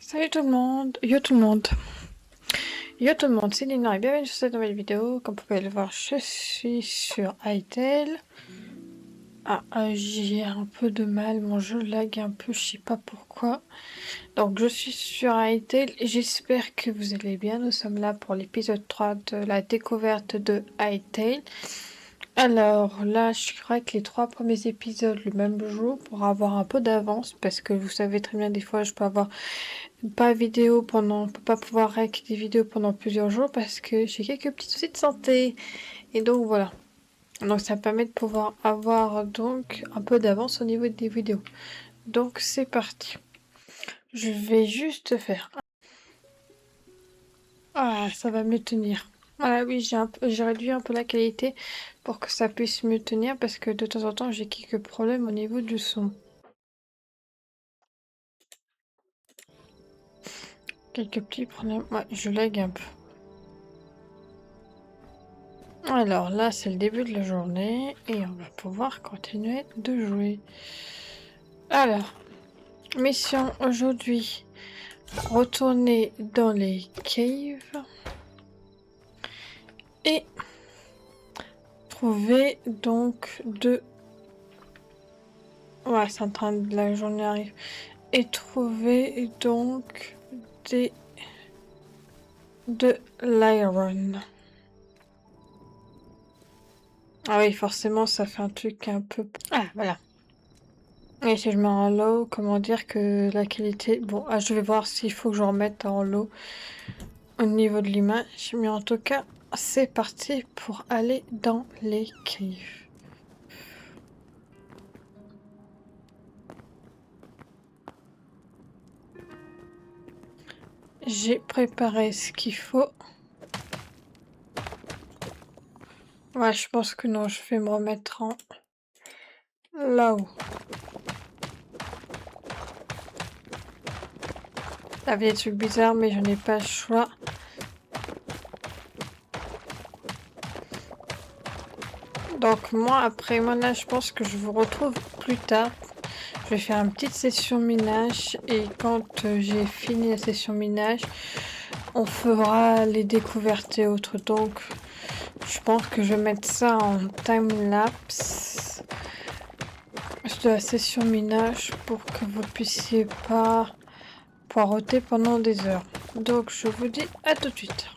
Salut tout le monde, yo tout le monde, yo tout le monde, c'est Lina et bienvenue sur cette nouvelle vidéo. Comme vous pouvez le voir, je suis sur Hytale. J'ai un peu de mal, mon jeu lag un peu, je sais pas pourquoi. Donc je suis sur Hytale et j'espère que vous allez bien. Nous sommes là pour l'épisode 3 de la découverte de Hytale. Alors là, je crois que les 3 premiers épisodes le même jour pour avoir un peu d'avance parce que vous savez très bien, des fois je peux avoir pas vidéo pendant, on peut pas pouvoir rec des vidéos pendant plusieurs jours parce que j'ai quelques petits soucis de santé et donc voilà. Donc ça me permet de pouvoir avoir donc un peu d'avance au niveau des vidéos. Donc c'est parti. Je vais juste faire. Ah, ça va mieux tenir. Voilà, oui, j'ai réduit un peu la qualité pour que ça puisse mieux tenir parce que de temps en temps j'ai quelques problèmes au niveau du son. Quelques petits problèmes. Ouais, je lag un peu. Alors là, c'est le début de la journée et on va pouvoir continuer de jouer. Alors, mission aujourd'hui, retourner dans les caves et trouver donc de... Ouais, c'est en train de la journée arrive. Et trouver donc de l'iron. Ah oui, forcément, ça fait un truc un peu... Ah, voilà. Et si je mets en low, comment dire que la qualité... Bon, je vais voir s'il faut que je remette en low au niveau de l'image. Mais en tout cas, c'est parti pour aller dans les caves. J'ai préparé ce qu'il faut. Ouais, je pense que non, je vais me remettre en là-haut. Ça va être bizarre, mais je n'ai pas le choix. Donc moi, après moi là, je pense que je vous retrouve plus tard. Je vais faire une petite session minage et quand j'ai fini la session minage, on fera les découvertes et autres. Donc je pense que je vais mettre ça en time-lapse de la session minage pour que vous puissiez pas poireauter pendant des heures. Donc je vous dis à tout de suite.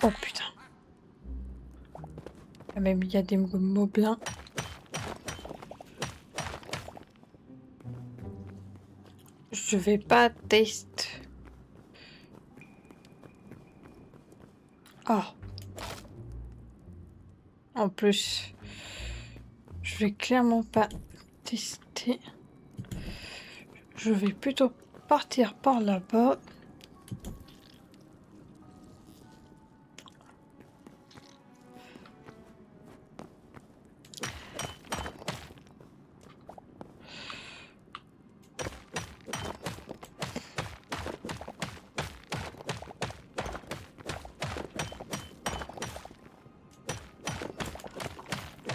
Oh putain. Même il y a des moblins. Je vais pas tester. Oh. En plus, je vais clairement pas tester. Je vais plutôt partir par là-bas.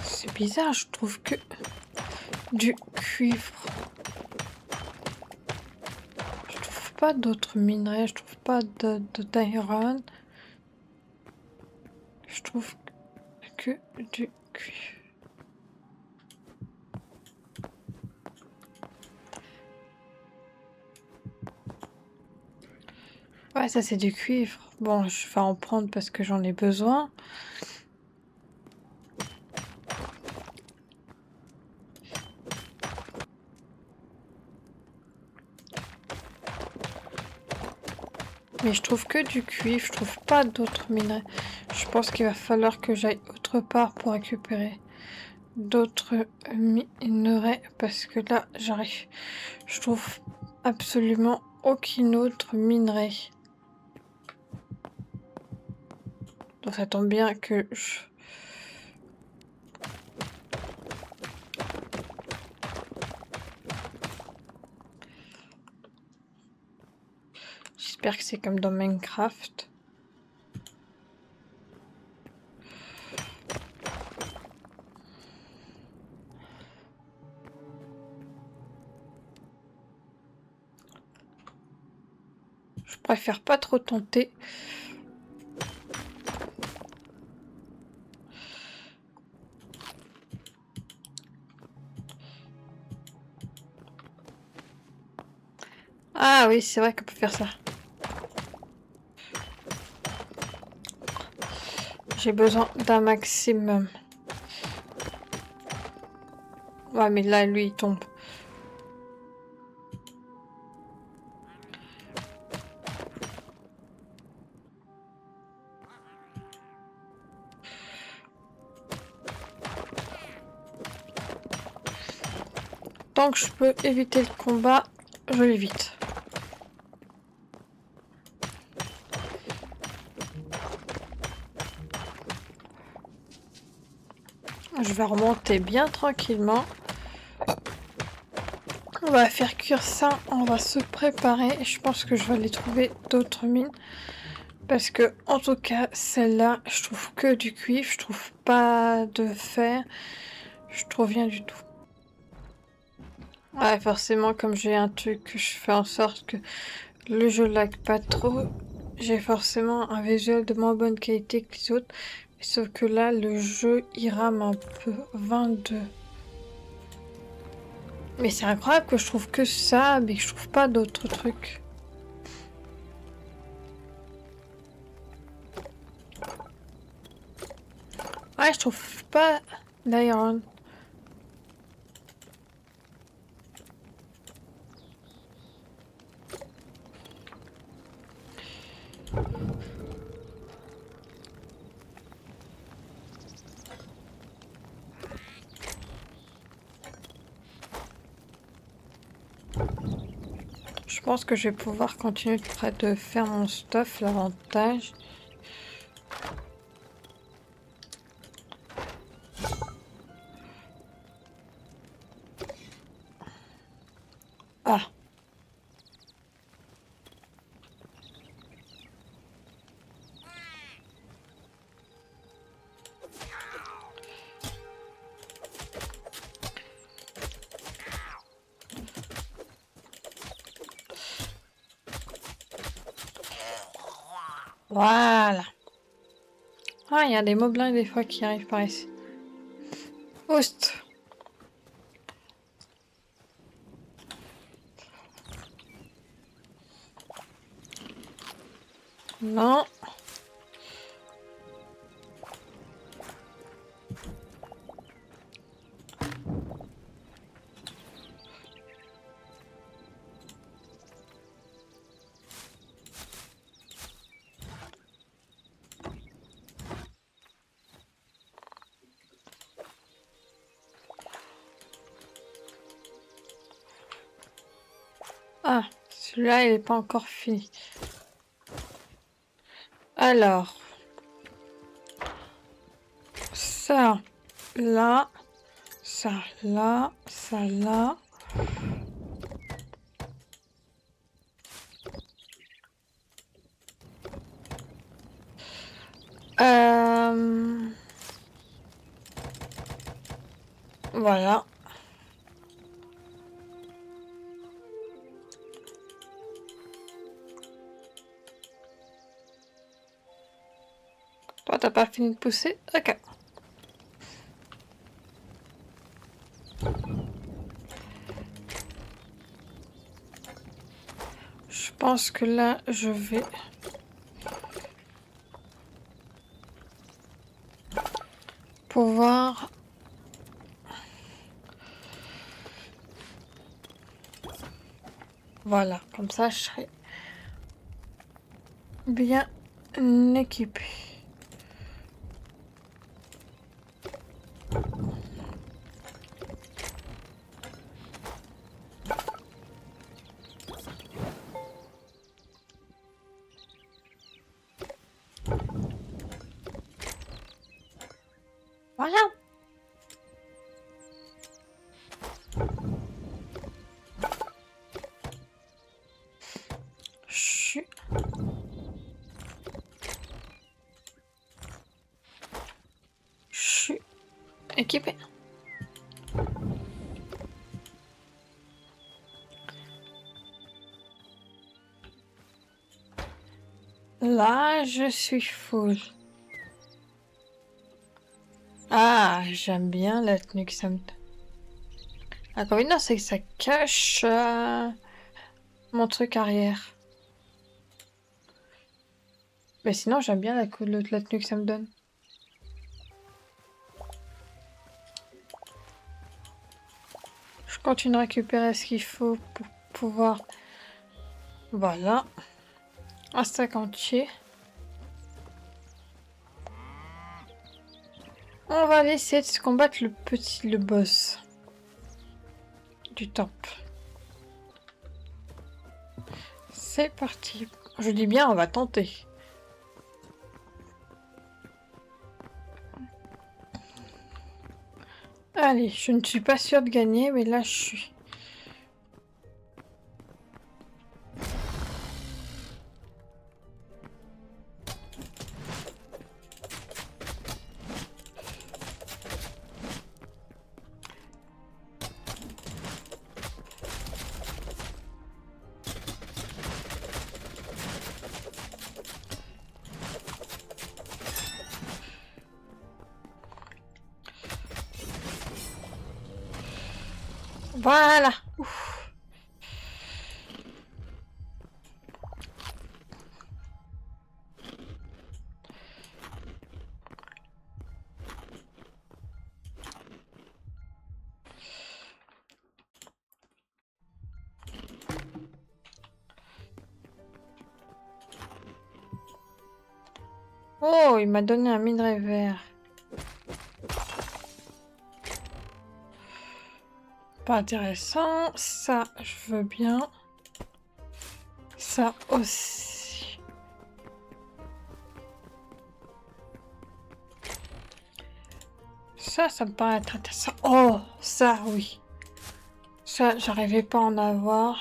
C'est bizarre, je trouve que du cuivre. Je trouve pas d'autres minerais, je trouve pas d'iron. Je trouve que du cuivre. Ouais, ça c'est du cuivre. Bon, je vais en prendre parce que j'en ai besoin. Mais je trouve que du cuivre, je trouve pas d'autres minerais. Je pense qu'il va falloir que j'aille autre autre part pour récupérer d'autres minerais parce que là j'arrive. Je trouve absolument aucune autre minerai. Donc ça tombe bien que je... J'espère que c'est comme dans Minecraft. Je préfère pas trop tenter. Ah oui, c'est vrai qu'on peut faire ça. J'ai besoin d'un maximum. Ouais, mais là, lui, il tombe. Tant que je peux éviter le combat, je l'évite. Je vais remonter bien tranquillement. On va faire cuire ça, on va se préparer et je pense que je vais aller trouver d'autres mines. Parce que, en tout cas, celle-là, je trouve que du cuivre, je trouve pas de fer, je trouve rien du tout. Ouais, forcément, comme j'ai un truc que je fais en sorte que le jeu lag pas trop, j'ai forcément un visuel de moins bonne qualité que les autres. Sauf que là, le jeu, il rame un peu. 22. Mais c'est incroyable que je trouve que ça, mais que je trouve pas d'autres trucs. Ouais, je trouve pas d'iron. Je pense que je vais pouvoir continuer de faire mon stuff, l'avantage. Ah, voilà. Ah, il y a des moblins des fois qui arrivent par ici. Oust. Non. Ah, celui-là, il n'est pas encore fini. Alors, ça, là, ça, là, ça, là. Voilà. Toi, t'as pas fini de pousser? Ok. Je pense que là, je vais pouvoir... Voilà, comme ça, je serai bien équipée. Voilà. Je suis équipée. Là, je suis full. Ah, j'aime bien la tenue que ça me donne. L'inconvénient, c'est que ça cache mon truc arrière. Mais sinon, j'aime bien la tenue que ça me donne. Je continue à récupérer ce qu'il faut pour pouvoir... Voilà. Un stack entier. On va aller essayer de se combattre le boss du temple. C'est parti. Je dis bien, on va tenter. Allez, je ne suis pas sûre de gagner, mais là je suis. Voilà. Ouf. Oh, il m'a donné un minerai vert. Pas intéressant. Ça, je veux bien. Ça aussi. Ça me paraît être intéressant. Oh, ça, oui. Ça, j'arrivais pas à en avoir.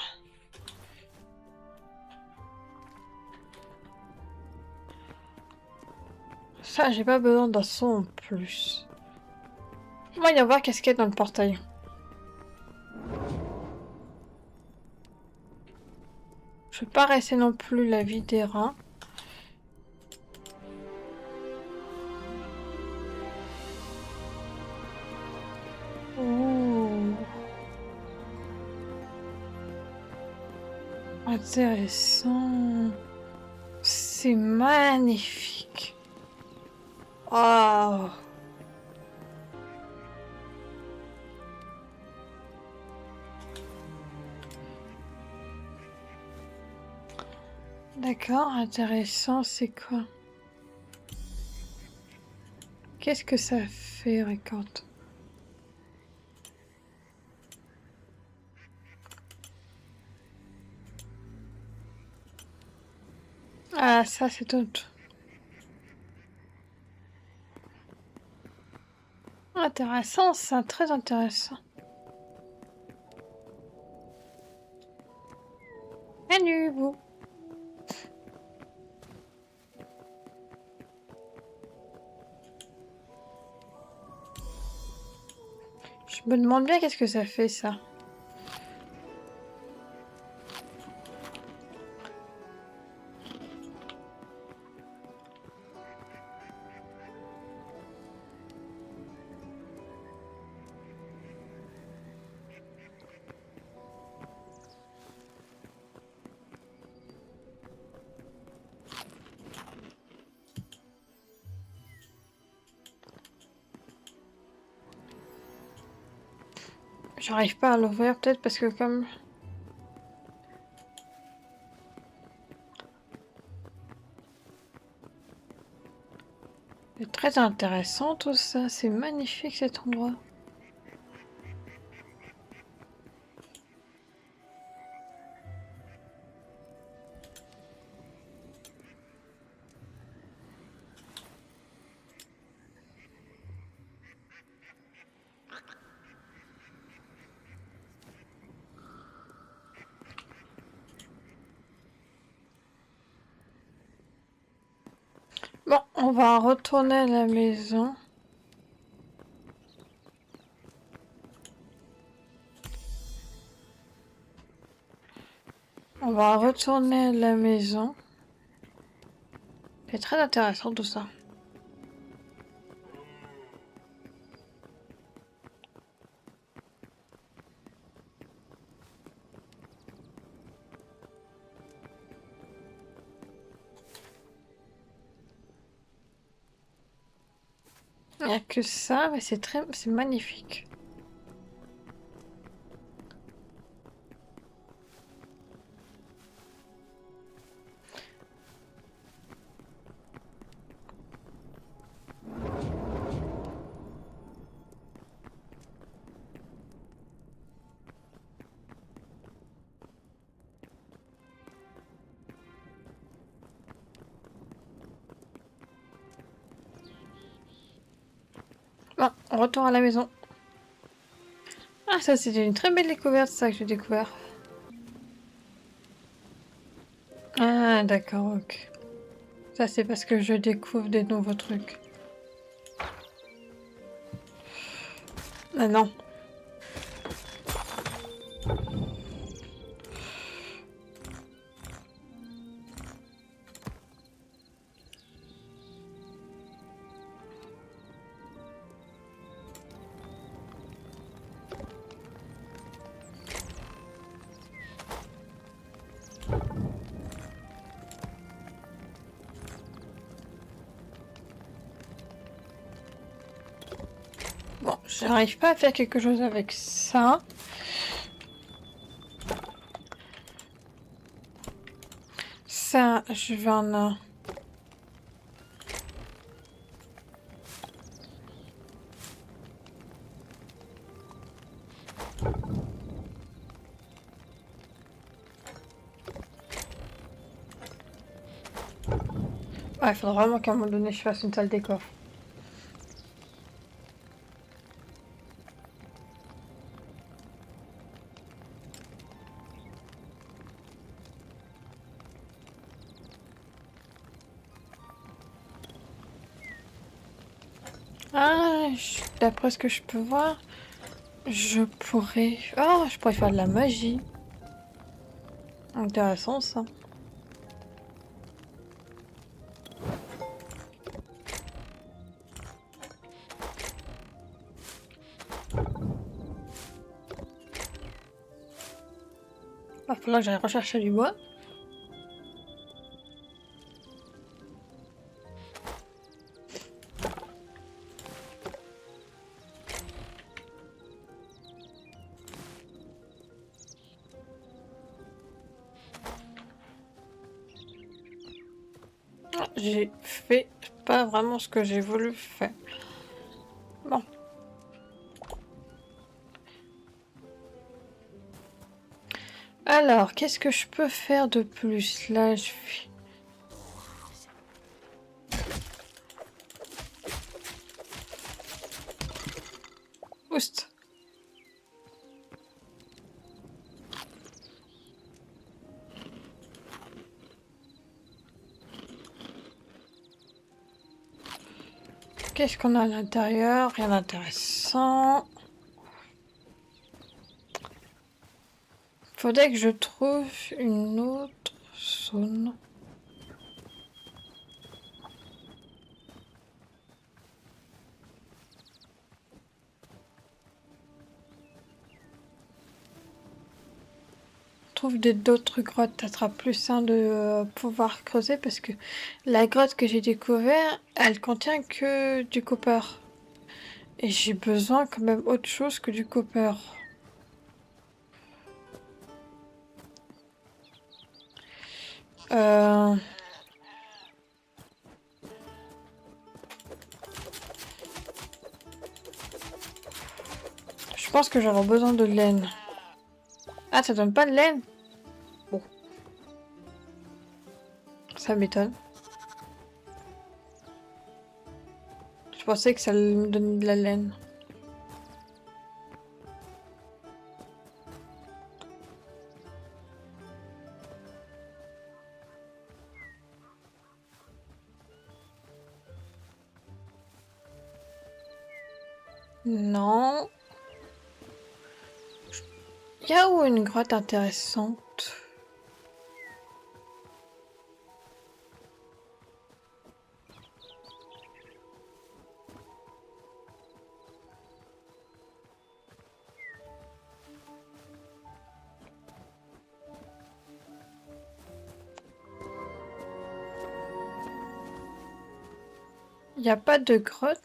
Ça, j'ai pas besoin d'un son en plus. Voyons voir qu'est-ce qu'il y a dans le portail. Je vais pas rester non plus la vie des rats. Ouh. Intéressant. C'est magnifique. Oh. D'accord, intéressant, c'est quoi? Qu'est-ce que ça fait, récolte? Ah, ça, c'est tout. Intéressant, ça, très intéressant. Salut, vous. Je me demande bien qu'est-ce que ça fait, ça. J'arrive pas à l'ouvrir, peut-être parce que comme... C'est très intéressant tout ça, c'est magnifique cet endroit. Bon, on va retourner à la maison. On va retourner à la maison. C'est très intéressant tout ça. Il n'y a que ça, mais c'est magnifique. Bon, on retourne à la maison. Ah, ça c'était une très belle découverte, ça que j'ai découvert. Ah, d'accord, ok. Ça c'est parce que je découvre des nouveaux trucs. Ah non. Bon, j'arrive pas à faire quelque chose avec ça. Ça, je vais en... Ouais, il faudra vraiment qu'à un moment donné je fasse une salle des coffres. Ah, d'après ce que je peux voir, je pourrais... Oh, je pourrais faire de la magie. Intéressant ça. Va falloir que j'aille rechercher du bois. J'ai fait pas vraiment ce que j'ai voulu faire. Bon. Alors, qu'est-ce que je peux faire de plus? Là, je fais... Oust. Qu'est-ce qu'on a à l'intérieur? Rien d'intéressant. Faudrait que je trouve une autre zone. Trouve d'autres grottes, ça sera plus simple de pouvoir creuser parce que la grotte que j'ai découverte, elle contient que du copper. Et j'ai besoin quand même autre chose que du copper. Euh... Je pense que j'aurai besoin de laine. Ah, ça donne pas de laine? Bon. Ça m'étonne. Je pensais que ça me donnait de la laine. Non. Il y a où une grotte intéressante? Il n'y a pas de grotte?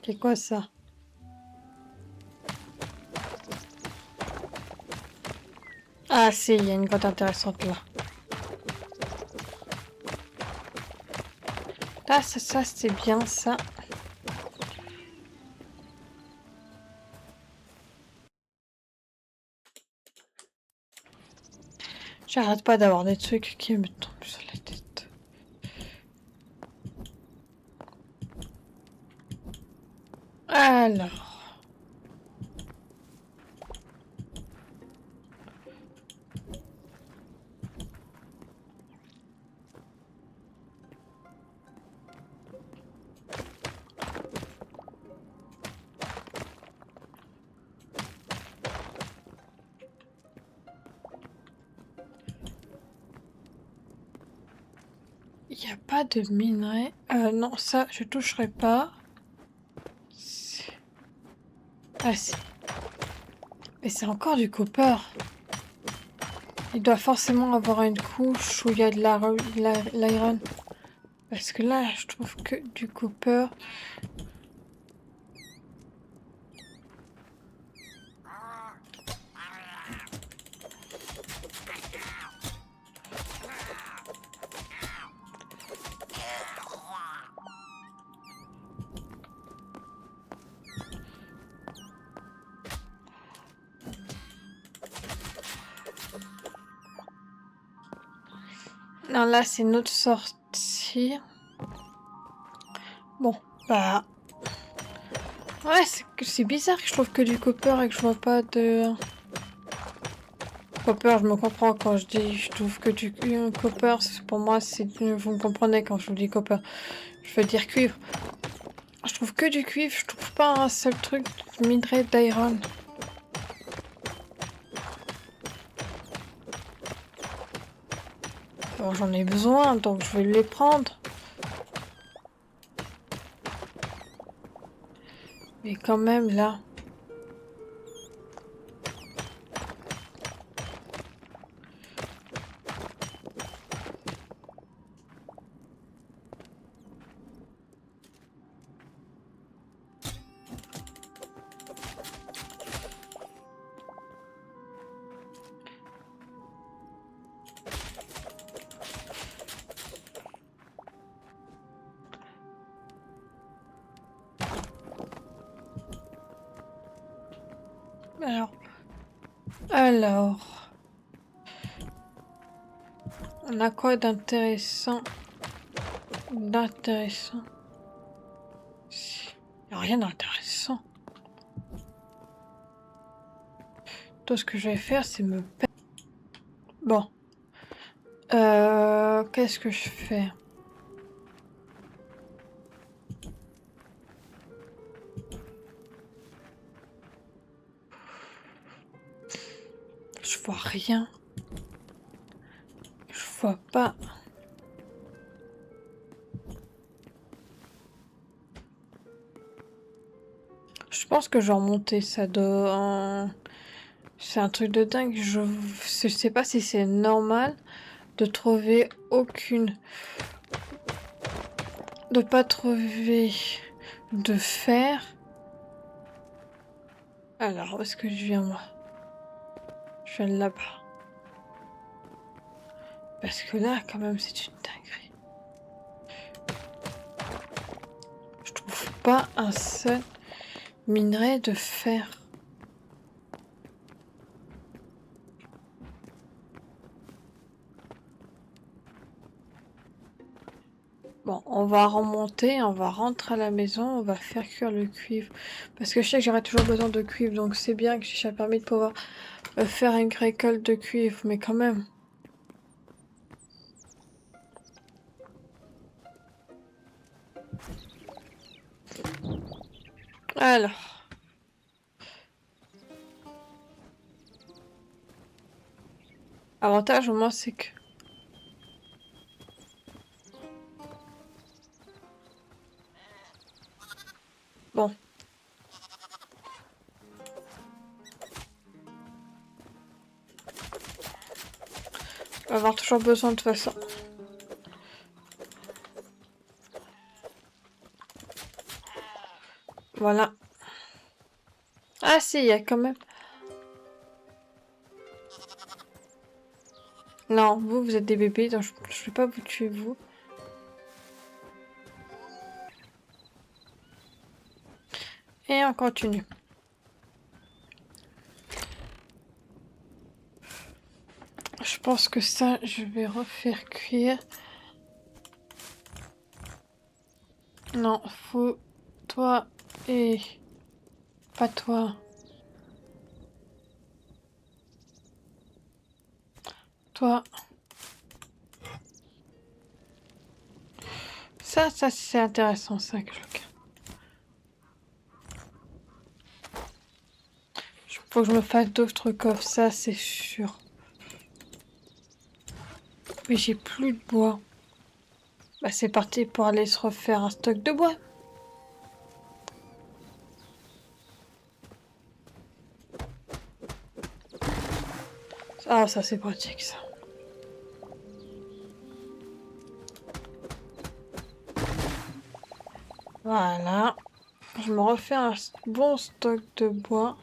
C'est quoi ça? Ah si, il y a une grotte intéressante là. Ah ça c'est bien ça. J'arrête pas d'avoir des trucs qui me tombent sur la tête. Alors. Il n'y a pas de minerai. Non, ça, je toucherai pas. Ah si. Mais c'est encore du copper. Il doit forcément avoir une couche où il y a de l'iron. Parce que là, je trouve que du copper. Non, là, c'est une autre sortie. Bon, bah... Ouais, c'est bizarre que je trouve que du copper et que je vois pas de... Copper, je me comprends quand je dis je trouve que du copper, pour moi, c'est vous me comprenez quand je vous dis copper. Je veux dire cuivre. Je trouve que du cuivre, je trouve pas un seul truc minerai d'iron. Bon, j'en ai besoin, donc je vais les prendre. Mais quand même, là... Alors... On a quoi d'intéressant? D'intéressant? Il n'y a rien d'intéressant. Tout ce que je vais faire, c'est me perdre. Bon. Qu'est-ce que je fais? Je vois rien. Je vois pas. Je pense que je vais remonter ça de... C'est un truc de dingue. Je sais pas si c'est normal de trouver aucune... De pas trouver de fer. Alors, où est-ce que je viens, moi? Je viens de là-bas. Parce que là, quand même, c'est une dinguerie. Je trouve pas un seul minerai de fer. Bon, on va remonter, on va rentrer à la maison, on va faire cuire le cuivre. Parce que je sais que j'aurai toujours besoin de cuivre, donc c'est bien que j'ai permis de pouvoir faire une récolte de cuivre, mais quand même. Alors. Avantage au moins c'est que... Bon. On va avoir toujours besoin de toute façon. Voilà. Ah si, il y a quand même... Non, vous êtes des bébés, donc je vais pas vous tuer, vous. Et on continue. Je pense que ça, je vais refaire cuire. Non, faut... Toi et... Pas toi. Toi. Ça c'est intéressant, ça que je regarde. Faut que je me fasse d'autres coffres, ça c'est sûr. Mais j'ai plus de bois. Bah c'est parti pour aller se refaire un stock de bois. Ah ça c'est pratique ça. Voilà. Je me refais un bon stock de bois.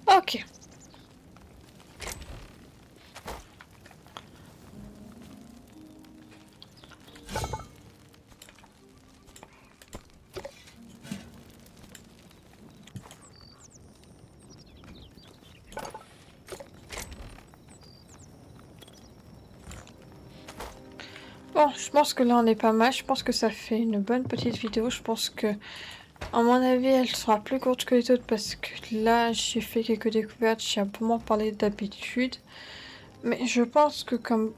Ok. Bon, je pense que là on est pas mal. Je pense que ça fait une bonne petite vidéo. Je pense que, à mon avis, elle sera plus courte que les autres parce que là j'ai fait quelques découvertes. J'ai un peu moins parlé d'habitude. Mais je pense que comme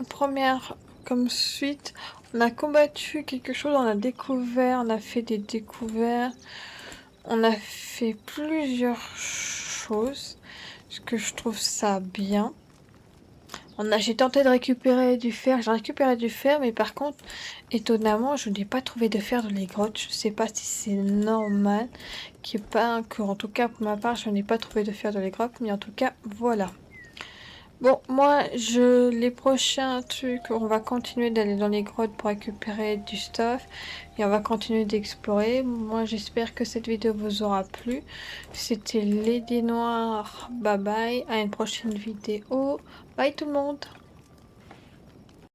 première, comme suite, on a combattu quelque chose, on a découvert, on a fait des découvertes. On a fait plusieurs choses. Parce que je trouve ça bien. J'ai tenté de récupérer du fer, j'ai récupéré du fer, mais par contre, étonnamment, je n'ai pas trouvé de fer dans les grottes. Je sais pas si c'est normal, en tout cas pour ma part, je n'ai pas trouvé de fer dans les grottes, mais en tout cas, voilà. Bon, moi, les prochains trucs, on va continuer d'aller dans les grottes pour récupérer du stuff et on va continuer d'explorer. Moi, j'espère que cette vidéo vous aura plu. C'était Lady Noire. Bye bye. À une prochaine vidéo. Bye tout le monde.